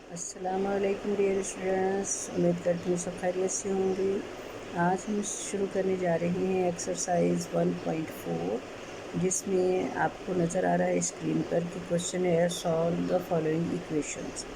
अस्सलामुअलैकुम dear students, उम्मीद करती हूँ सब खैरियत से होंगे। आज हम शुरू करने जा रहे हैं एक्सरसाइज 1.4, जिसमें आपको नज़र आ रहा है स्क्रीन पर कि क्वेश्चन है solve the following equations.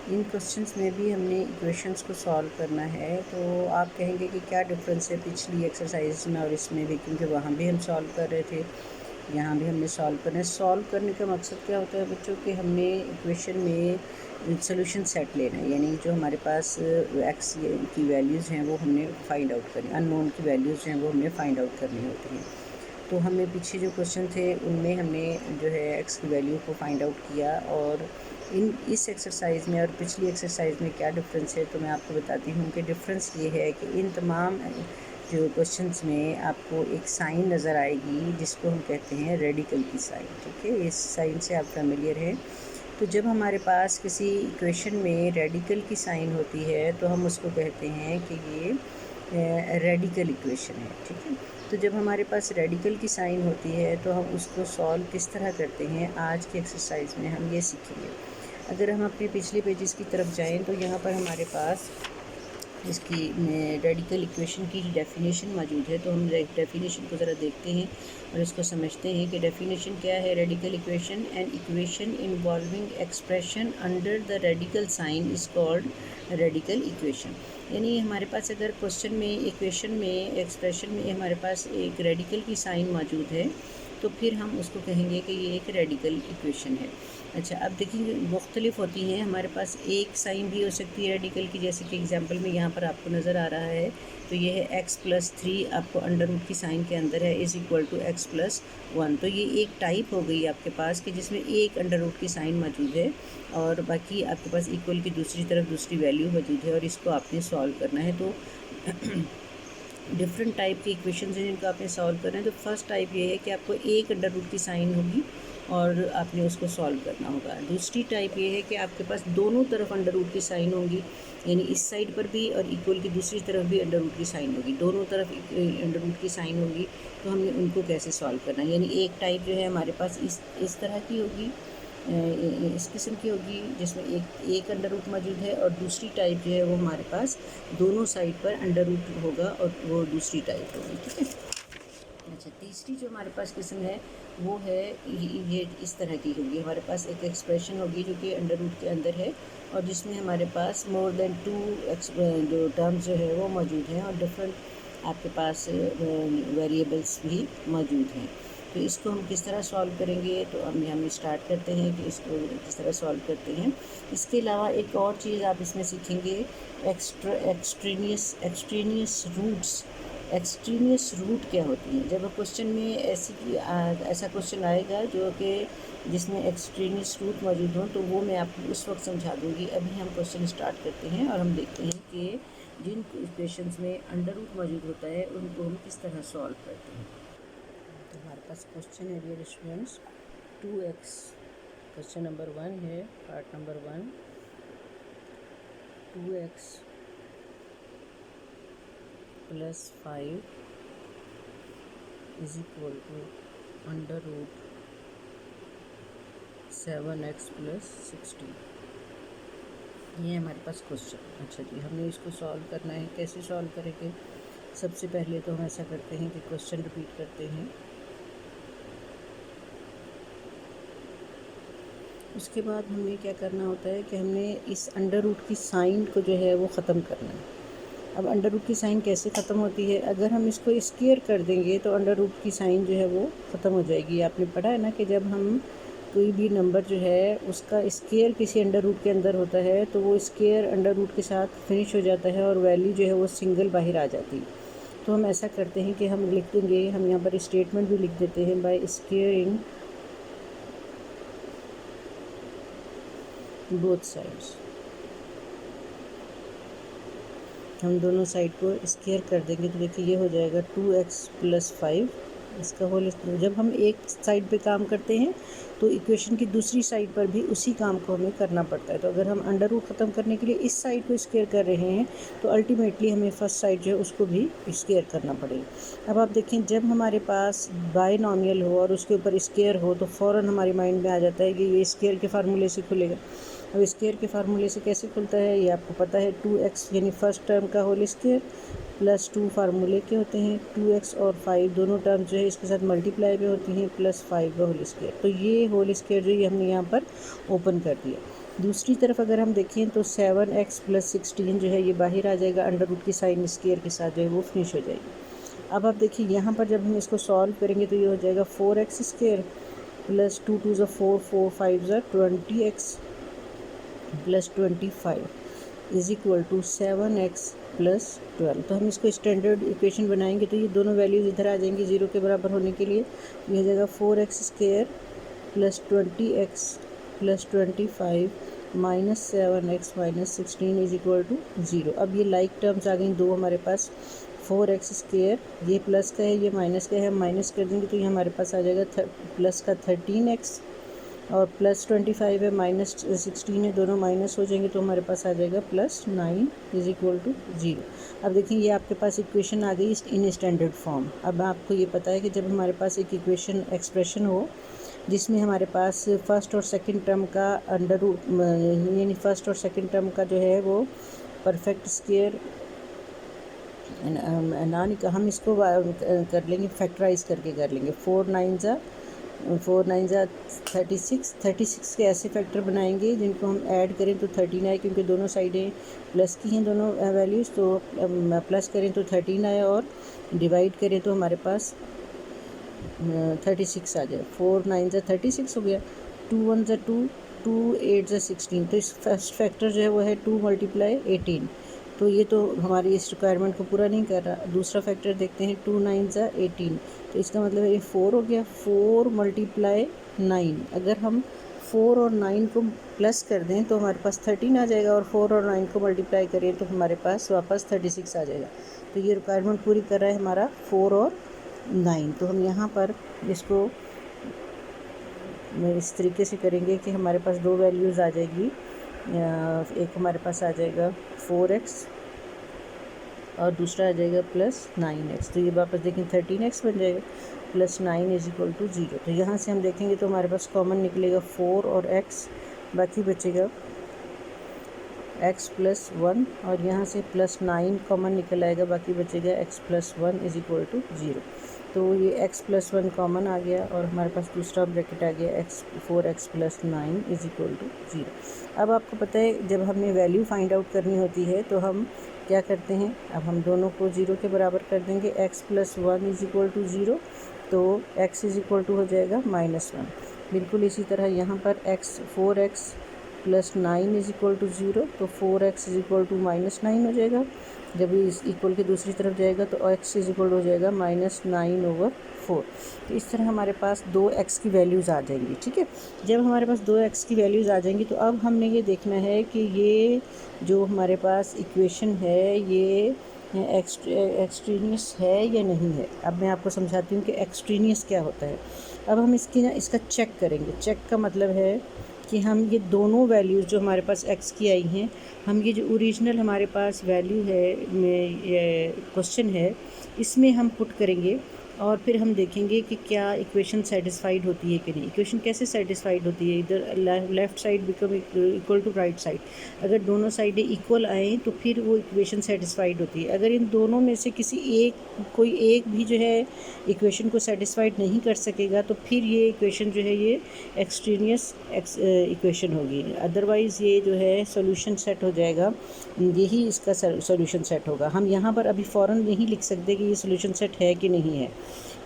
In questions में भी हमने इक्वेशंस को सॉल्व करना है। तो आप कहेंगे कि क्या डिफरेंस है पिछली एक्सरसाइज में और इसमें भी, क्योंकि वहाँ भी हम सॉल्व कर रहे थे, यहाँ भी हमने सॉल्व करना है। सॉल्व करने का मकसद क्या होता है बच्चों, कि हमने इक्वेशन में सोल्यूशन सेट लेना है, यानी जो हमारे पास एक्स की वैल्यूज़ हैं वो हमने फाइंड आउट करनी, अननोन की वैल्यूज़ हैं वो हमने फाइंड आउट करनी होती हैं। तो हमें पीछे जो क्वेश्चन थे उनमें हमने जो है एक्स की वैल्यू को फाइंड आउट किया। और इस एक्सरसाइज में और पिछली एक्सरसाइज में क्या डिफरेंस है, तो मैं आपको बताती हूँ कि डिफरेंस ये है कि इन तमाम जो क्वेश्चंस में आपको एक साइन नज़र आएगी जिसको हम कहते हैं रेडिकल की साइन। ठीक है, इस साइन से आप फेमिलियर हैं। तो जब हमारे पास किसी इक्वेशन में रेडिकल की साइन होती है तो हम उसको कहते हैं कि ये रेडिकल इक्वेशन है। ठीक है, तो जब हमारे पास रेडिकल की साइन होती है तो हम उसको सॉल्व किस तरह करते हैं, आज की एक्सरसाइज में हम ये सीखेंगे। अगर हम अपने पिछले पेजेस की तरफ जाएं तो यहाँ पर हमारे पास इसकी रेडिकल इक्वेशन की डेफिनेशन मौजूद है। तो हम डेफिनेशन को ज़रा देखते हैं और इसको समझते हैं कि डेफिनेशन क्या है। Radical equation, an equation involving expression under the radical sign is called radical equation. यानी हमारे पास अगर क्वेश्चन में, इक्वेशन में, एक्सप्रेशन में हमारे पास एक रेडिकल की साइन मौजूद है तो फिर हम उसको कहेंगे कि ये एक रेडिकल इक्वेशन है। अच्छा, अब देखिए मुख्तलिफ होती हैं, हमारे पास एक साइन भी हो सकती है रेडिकल की, जैसे कि एग्जांपल में यहाँ पर आपको नज़र आ रहा है। तो ये है x+3, आपको अंडर रूट की साइन के अंदर है, इज़ इक्वल टू x+1। तो ये एक टाइप हो गई आपके पास कि जिसमें एक अंडर रूट की साइन मौजूद है और बाकी आपके पास इक्वल की दूसरी तरफ दूसरी वैल्यू मौजूद है और इसको आपने सॉल्व करना है। तो डिफरेंट टाइप की इक्वेशंस हैं जिनको आपने सॉल्व करना है। तो फर्स्ट टाइप ये है कि आपको एक अंडर रूट की साइन होगी और आपने उसको सॉल्व करना होगा। दूसरी टाइप ये है कि आपके पास दोनों तरफ अंडर रूट की साइन होंगी, यानी इस साइड पर भी और इक्वल की दूसरी तरफ भी अंडर रूट की साइन होगी, दोनों तरफ अंडर रूट की साइन होगी। तो हमने उनको कैसे सॉल्व करना है, यानी एक टाइप जो है हमारे पास इस तरह की होगी, इस किस्म की होगी जिसमें एक अंडर रूट मौजूद है, और दूसरी टाइप जो है वो हमारे पास दोनों साइड पर अंडर रूट होगा और वो दूसरी टाइप होगी। ठीक है। अच्छा, तीसरी जो हमारे पास किस्म है वो है ये इस तरह की होगी। हमारे पास एक एक्सप्रेशन होगी जो कि अंडर रूट के अंदर है और जिसमें हमारे पास मोर देन 2 जो टर्म्स जो है वो मौजूद हैं और डिफरेंट आपके पास वेरिएबल्स भी मौजूद हैं। तो इसको हम किस तरह सॉल्व करेंगे, तो हम स्टार्ट करते हैं कि इसको किस तरह सॉल्व करते हैं। इसके अलावा एक और चीज़ आप इसमें सीखेंगे, एक्सट्रेनियस रूट्स। एक्सट्रेनियस रूट क्या होती हैं। जब क्वेश्चन में ऐसा क्वेश्चन आएगा जो कि जिसमें एक्सट्रेनियस रूट मौजूद हों तो वो मैं आपको उस वक्त समझा दूँगी। अभी हम क्वेश्चन स्टार्ट करते हैं और हम देखते हैं कि जिन इक्वेशंस में अंडर रूट मौजूद होता है उनको हम किस तरह सॉल्व करते हैं। तो हमारे पास क्वेश्चन है dear students 2x। Question number 1 है, part number 1, 2x + 5 is equal to under root 7x + 16। ये हमारे पास क्वेश्चन। अच्छा जी, हमने इसको सॉल्व करना है। कैसे सॉल्व करेंगे, सबसे पहले तो हम ऐसा करते हैं कि क्वेश्चन रिपीट करते हैं, उसके बाद हमें क्या करना होता है कि हमने इस अंडर रूट की साइन को जो है वो ख़त्म करना है। अब अंडर रूट की साइन कैसे ख़त्म होती है, अगर हम इसको स्क्वायर कर देंगे तो अंडर रूट की साइन जो है वो ख़त्म हो जाएगी। आपने पढ़ा है ना कि जब हम कोई भी नंबर जो है उसका स्क्वायर किसी अंडर रूट के अंदर होता है तो वो स्क्वायर अंडर रूट के साथ फिनिश हो जाता है और वैल्यू जो है वो सिंगल बाहर आ जाती है। तो हम ऐसा करते हैं कि हम लिख देंगे, हम यहाँ पर स्टेटमेंट भी लिख देते हैं, बाय स्क्वेयरिंग बोथ साइड्स। हम दोनों साइड को स्क्वायर कर देंगे तो देखिए ये हो जाएगा 2x + 5 इसका होल जब हम एक साइड पे काम करते हैं तो इक्वेशन की दूसरी साइड पर भी उसी काम को हमें करना पड़ता है। तो अगर हम अंडर रूट ख़त्म करने के लिए इस साइड को स्क्वायर कर रहे हैं तो अल्टीमेटली हमें फर्स्ट साइड जो है उसको भी स्क्वायर करना पड़ेगा। अब आप देखें, जब हमारे पास बायनॉमियल हो और उसके ऊपर स्क्वायर हो तो फ़ौरन हमारे माइंड में आ जाता है कि ये स्क्वायर के फार्मूले से खुलेगा। अब स्क्वायर के फार्मूले से कैसे खुलता है ये आपको पता है, 2x यानी फर्स्ट टर्म का होल स्क्वायर प्लस 2 फार्मूले के होते हैं, 2x और 5 दोनों टर्म जो है इसके साथ मल्टीप्लाई पे होती हैं, प्लस 5 का होल स्क्वायर। तो ये होल स्क्वायर जो ये हमने यहाँ पर ओपन कर दिया। दूसरी तरफ अगर हम देखें तो 7x + 16 जो है ये बाहर आ जाएगा, अंडर रूट की साइन स्क्वायर के साथ जो है वो फिनिश हो जाएगी। अब आप देखिए यहाँ पर जब हम इसको सॉल्व करेंगे तो ये हो जाएगा 4x² प्लस 2 2 ज़ा 4 4 5 ज़ा 20x plus 25 is equal to 7x plus 12। तो हम इसको स्टैंडर्ड इक्वेशन बनाएंगे तो ये दोनों वैल्यूज़ इधर आ जाएंगी 0 के बराबर होने के लिए। ये हो जाएगा 4x² plus 20x plus 25 minus 7x minus 16 is equal to 0। अब ये लाइक टर्म्स आ गई दो हमारे पास, 4x², ये प्लस का है ये माइनस का है, हम माइनस कर देंगे तो ये हमारे पास आ जाएगा प्लस का 13x और प्लस 25 है माइनस 16 है, दोनों माइनस हो जाएंगे तो हमारे पास आ जाएगा प्लस 9 इज इक्वल टू 0। अब देखिए ये आपके पास इक्वेशन आ गई इन स्टैंडर्ड फॉर्म। अब आपको ये पता है कि जब हमारे पास एक इक्वेशन एक्सप्रेशन हो जिसमें हमारे पास फर्स्ट और सेकंड टर्म का अंडर रूट यानी फर्स्ट और सेकंड टर्म का जो है वो परफेक्ट स्क्वायर हम इसको कर लेंगे, फैक्टराइज करके कर लेंगे। 4 9 ज़ा 36 के ऐसे फैक्टर बनाएंगे जिनको हम ऐड करें तो 13 आए, क्योंकि दोनों साइडें प्लस की हैं दोनों वैल्यूज़, तो प्लस करें तो 13 आए और डिवाइड करें तो हमारे पास 36 आ जाए। 4 9 ज़ा 36 हो गया, 2 1 ज़ा 2 2 8 ज़ा 16। तो इस फर्स्ट फैक्टर जो है वो है 2 × 18, तो ये तो हमारी इस रिक्वायरमेंट को पूरा नहीं कर रहा। दूसरा फैक्टर देखते हैं, 2 9 ज़ा 18, तो इसका मतलब ये 4 हो गया, 4 × 9। अगर हम 4 और 9 को प्लस कर दें तो हमारे पास 13 आ जाएगा और 4 और 9 को मल्टीप्लाई करें तो हमारे पास वापस 36 आ जाएगा। तो ये रिक्वायरमेंट पूरी कर रहा है हमारा 4 और 9। तो हम यहाँ पर इसको इस तरीके से करेंगे कि हमारे पास दो वैल्यूज़ आ जाएगी, एक हमारे पास आ जाएगा 4x और दूसरा आ जाएगा प्लस 9x। तो ये वापस देखें 13x बन जाएगा प्लस 9 इज इक्वल टू 0। तो यहाँ से हम देखेंगे तो हमारे पास कॉमन निकलेगा 4 और x, बाकी बचेगा x प्लस 1 और यहाँ से प्लस 9 कॉमन निकल आएगा, बाकी बचेगा x plus 1 is equal to 0। तो ये x प्लस 1 कॉमन आ गया और हमारे पास दूसरा ब्रैकेट आ गया 4x plus 9 is equal to 0। अब आपको पता है जब हमें वैल्यू फाइंड आउट करनी होती है तो हम क्या करते हैं, अब हम दोनों को 0 के बराबर कर देंगे। x plus 1 is equal to 0, तो x इज इक्वल टू हो जाएगा -1। बिल्कुल इसी तरह यहाँ पर 4x plus 9 is equal to 0, तो 4x इज इक्वल टू -9 हो जाएगा। जब ये इस इक्वल के दूसरी तरफ जाएगा तो x इज इक्वल हो जाएगा -9/4। तो इस तरह हमारे पास 2x की वैल्यूज़ आ जाएंगी। ठीक है, जब हमारे पास 2x की वैल्यूज़ आ जाएंगी तो अब हमने ये देखना है कि ये जो हमारे पास इक्वेशन है ये एक्सट्रेनियस है या नहीं है। अब मैं आपको समझाती हूँ कि एक्सट्रेनियस क्या होता है। अब हम इसका चेक करेंगे। चेक का मतलब है कि हम ये दोनों वैल्यूज़ जो हमारे पास x की आई हैं, हम ये जो ओरिजिनल हमारे पास वैल्यू है ये क्वेश्चन है इसमें हम पुट करेंगे और फिर हम देखेंगे कि क्या इक्वेशन सेटिस्फाइड होती है कि नहीं। इक्वेशन कैसे सेटिस्फाइड होती है, इधर left side become equal to right side. अगर दोनों साइडें इक्वल आएँ तो फिर वो इक्वेशन सेटिस्फाइड होती है। अगर इन दोनों में से कोई एक भी जो है इक्वेशन को सेटिस्फाइड नहीं कर सकेगा तो फिर ये इक्वेशन जो है ये एक्सट्रेनियस इक्वेशन होगी। अदरवाइज़ ये जो है सॉल्यूशन सेट हो जाएगा, यही इसका सॉल्यूशन सेट होगा। हम यहाँ पर अभी फ़ौरन नहीं लिख सकते कि ये सॉल्यूशन सेट है कि नहीं है,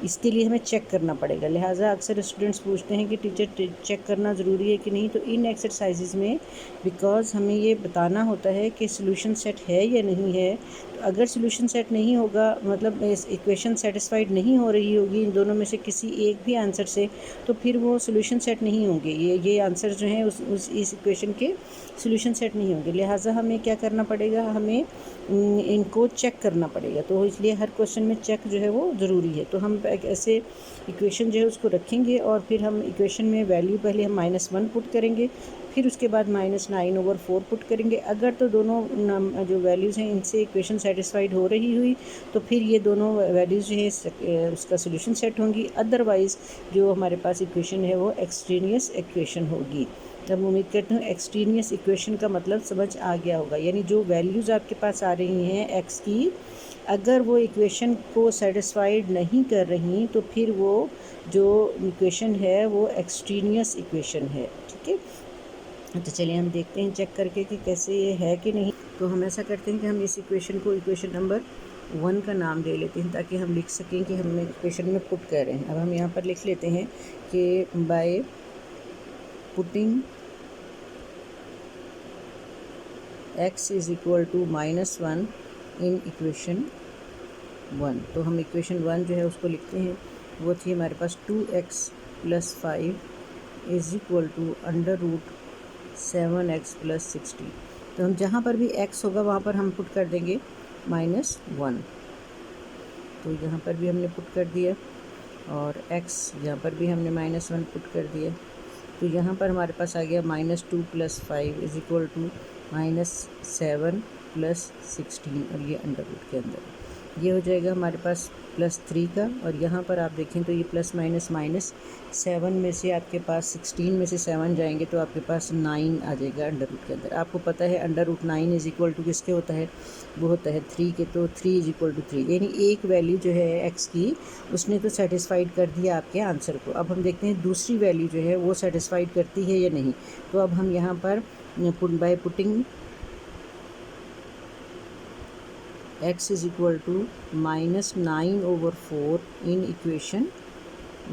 इसके लिए हमें चेक करना पड़ेगा। लिहाजा अक्सर स्टूडेंट्स पूछते हैं कि टीचर चेक करना ज़रूरी है कि नहीं। तो इन एक्सरसाइजेज़ में बिकॉज़ हमें ये बताना होता है कि सॉल्यूशन सेट है या नहीं है। तो अगर सॉल्यूशन सेट नहीं होगा, मतलब इस इक्वेशन सेटिस्फाइड नहीं हो रही होगी इन दोनों में से किसी एक भी आंसर से, तो फिर वो सॉल्यूशन सेट नहीं होंगे। ये आंसर जो हैं इस इक्वेशन के सॉल्यूशन सेट नहीं होंगे। लिहाजा हमें क्या करना पड़ेगा, हमें इनको चेक करना पड़ेगा। तो इसलिए हर क्वेश्चन में चेक जो है वो ज़रूरी है। तो हम एक ऐसे इक्वेशन जो है उसको रखेंगे और फिर हम इक्वेशन में वैल्यू पहले हम -1 पुट करेंगे, फिर उसके बाद -9/4 पुट करेंगे। अगर तो दोनों जो वैल्यूज़ हैं इनसे इक्वेशन सेटिस्फाइड हो रही हुई तो फिर ये दोनों वैल्यूज़ जो है उसका सोल्यूशन सेट होंगी, अदरवाइज़ जो हमारे पास इक्वेशन है वो एक्सट्रेनियस इक्वेशन होगी। तब उम्मीद करती हूँ एक्सट्रेनियस इक्वेशन का मतलब समझ आ गया होगा, यानी जो वैल्यूज़ आपके पास आ रही हैं एक्स की, अगर वो इक्वेशन को सेटिस्फाइड नहीं कर रही तो फिर वो जो इक्वेशन है वो एक्सट्रेनियस इक्वेशन है। ठीक है, तो चलिए हम देखते हैं चेक करके कि कैसे ये है कि नहीं। तो हम ऐसा करते हैं कि हम इस इक्वेशन को इक्वेशन नंबर 1 का नाम दे लेते हैं ताकि हम लिख सकें कि हम इक्वेशन में पुट कर रहे हैं। अब हम यहाँ पर लिख लेते हैं कि by putting x is equal to -1 in equation 1, तो हम इक्वेशन 1 जो है उसको लिखते हैं, वो थी हमारे पास 2x + 5 is equal to √7x + 60। तो हम जहाँ पर भी x होगा वहाँ पर हम पुट कर देंगे -1, तो यहाँ पर भी हमने पुट कर दिया, और x यहाँ पर भी हमने -1 पुट कर दिया। तो यहाँ पर हमारे पास आ गया -2 + 5 इज़ इक्वल टू -7 + 16, और ये अंडर रूट के अंदर ये हो जाएगा हमारे पास +3 का। और यहाँ पर आप देखें तो ये +-7 में से आपके पास 16 में से 7 जाएंगे तो आपके पास 9 आ जाएगा अंडर रूट के अंदर। आपको पता है under root 9 is equal to किसके होता है, वो होता है 3 के, तो 3 इज़ इक्वल टू 3, यानी एक वैल्यू जो है एक्स की उसने तो सेटिस्फाइड कर दिया आपके आंसर को। अब हम देखते हैं दूसरी वैल्यू जो है वो सेटिस्फाइड करती है या नहीं। तो अब हम यहाँ पर by putting x is equal to -9/4 in equation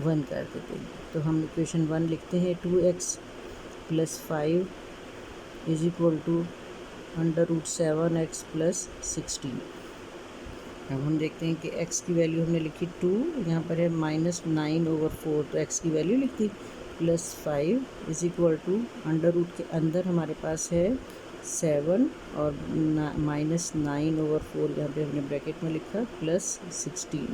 1 कर देते हैं। तो हम इक्वेशन 1 लिखते हैं 2x + 5 is equal to √7x + 16। अब हम देखते हैं कि x की वैल्यू हमने लिखी 2, यहाँ पर है -9/4, तो x की वैल्यू लिखी +5 is equal to under root के अंदर हमारे पास है 7 और -9/4 यहाँ पे हमने ब्रैकेट में लिखा +16।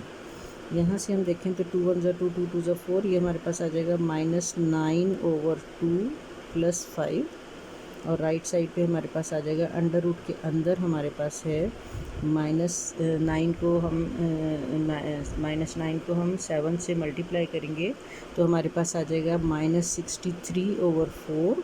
यहाँ से हम देखें तो 2 1 2 2 2 4, ये हमारे पास आ जाएगा -9/2 + 5, और राइट साइड पे हमारे पास आ जाएगा अंडर रूट के अंदर हमारे पास है -9 को हम 7 से मल्टीप्लाई करेंगे तो हमारे पास आ जाएगा -63/4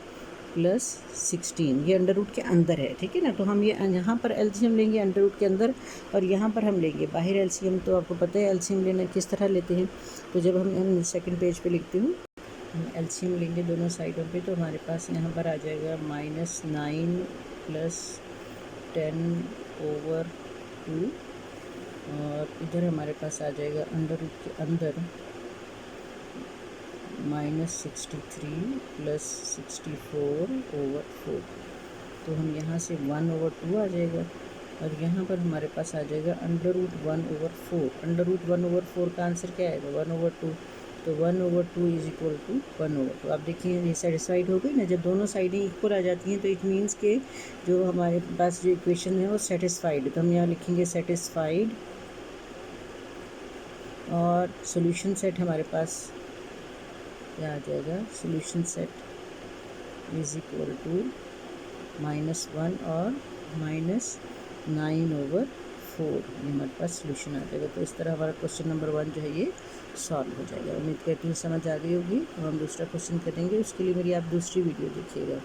+ 16, ये अंडर रूट के अंदर है। ठीक है ना, तो हम ये यहाँ पर एलसीएम लेंगे अंडर रूट के अंदर, और यहाँ पर हम लेंगे बाहर एलसीएम। तो आपको पता है एलसीएम लेना किस तरह लेते हैं। तो जब हम सेकंड पेज पे लिखती हूँ, हम एलसीएम लेंगे दोनों साइडों पे, तो हमारे पास यहाँ पर आ जाएगा -9 + 10/2, और इधर हमारे पास आ जाएगा अंडर रूट के अंदर -63 + 64/4। तो हम यहाँ से 1/2 आ जाएगा, और यहाँ पर हमारे पास आ जाएगा √1/4। अंडर रूट 1/4 का आंसर क्या आएगा, 1/2, तो 1/2 इज़ इक्वल टू 1/2। आप देखिए ये सेटिस्फाइड हो गई ना, जब दोनों साइडें इक्वल आ जाती हैं तो इट मीन्स के जो हमारे पास जो इक्वेशन है वो सेटिस्फाइड है। तो हम यहाँ लिखेंगे सेटिस्फाइड, और सॉल्यूशन सेट हमारे पास क्या आ जाएगा, solution set is equal to -1 और -9/4, ये हमारे पास सॉल्यूशन आ जाएगा। तो इस तरह हमारा क्वेश्चन नंबर 1 जो है ये सॉल्व हो जाएगा। उम्मीद करती हूँ समझ आ गई होगी। तो हम दूसरा क्वेश्चन करेंगे, उसके लिए मेरी आप दूसरी वीडियो देखिएगा।